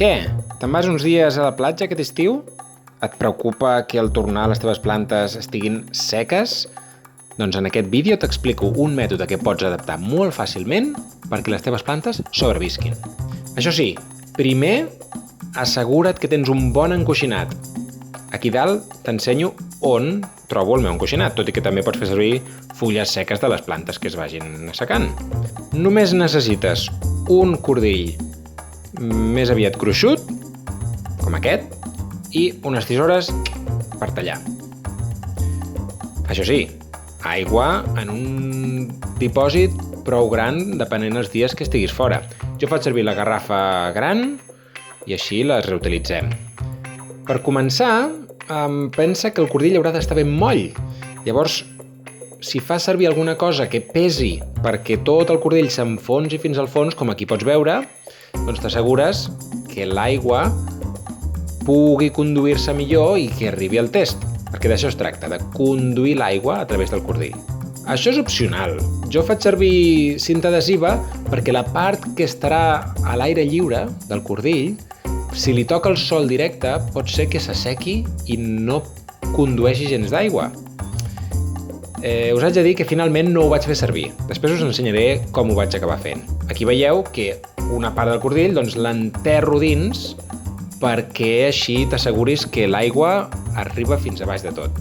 Què? Te'n vas uns dies a la platja aquest estiu? Et preocupa que al tornar les teves plantes estiguin seques? Doncs en aquest vídeo t'explico un mètode que pots adaptar molt fàcilment perquè les teves plantes sobrevisquin. Això sí, primer assegura't que tens un bon encoixinat. Aquí dalt t'ensenyo on trobo el meu encoixinat, tot i que també pots fer servir fulles seques de les plantes que es vagin assecant. Només necessites un cordill més aviat gruixut, com aquest, i unes tisores per tallar. Això sí, aigua en un dipòsit prou gran depenent dels dies que estiguis fora. Jo faig servir la garrafa gran i així les reutilitzem. Per començar, pensa que el cordill haurà d'estar ben moll. Llavors, si fas servir alguna cosa que pesi perquè tot el cordill s'enfonsi fins al fons, com aquí pots veure, doncs t'assegures que l'aigua pugui conduir-se millor i que arribi al test, perquè d'això es tracta, de conduir l'aigua a través del cordill. Això és opcional. Jo faig servir cinta adhesiva perquè la part que estarà a l'aire lliure del cordill, si li toca el sol directe, pot ser que s'assequi i no condueixi gens d'aigua. Us haig de dir que finalment no ho vaig fer servir. Després us ensenyaré com ho vaig acabar fent. Aquí veieu que una part del cordill l'enterro dins perquè així t'asseguris que l'aigua arriba fins a baix de tot.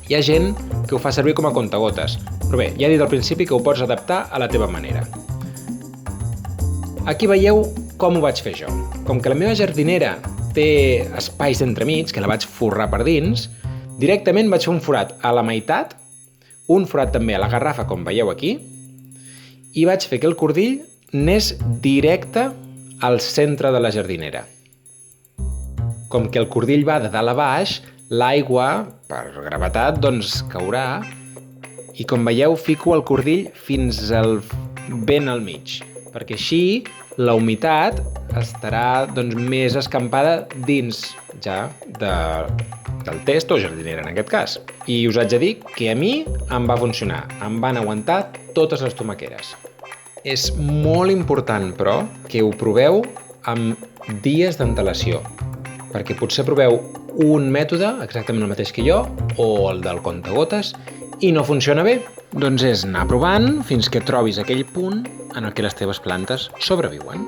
Hi ha gent que ho fa servir com a contagotes, però bé, ja he dit al principi que ho pots adaptar a la teva manera. Aquí veieu com ho vaig fer jo. Com que la meva jardinera té espais d'entremig, que la vaig forrar per dins, directament vaig fer un forat a la meitat, un forat també a la garrafa, com veieu aquí, i vaig fer que el cordill anés directe al centre de la jardinera. Com que el cordill va de dalt a baix, l'aigua, per gravetat, doncs caurà, i com veieu fico el cordill fins ben al mig, perquè així la humitat estarà més escampada dins ja del test o jardinera en aquest cas. I us haig de dir que a mi em va funcionar, em van aguantar totes les tomaqueres. És molt important, però, que ho proveu amb dies d'antelació, perquè potser proveu un mètode, exactament el mateix que jo, o el del contagotes, i no funciona bé. Doncs és anar provant fins que trobis aquell punt en el que les teves plantes sobreviuen.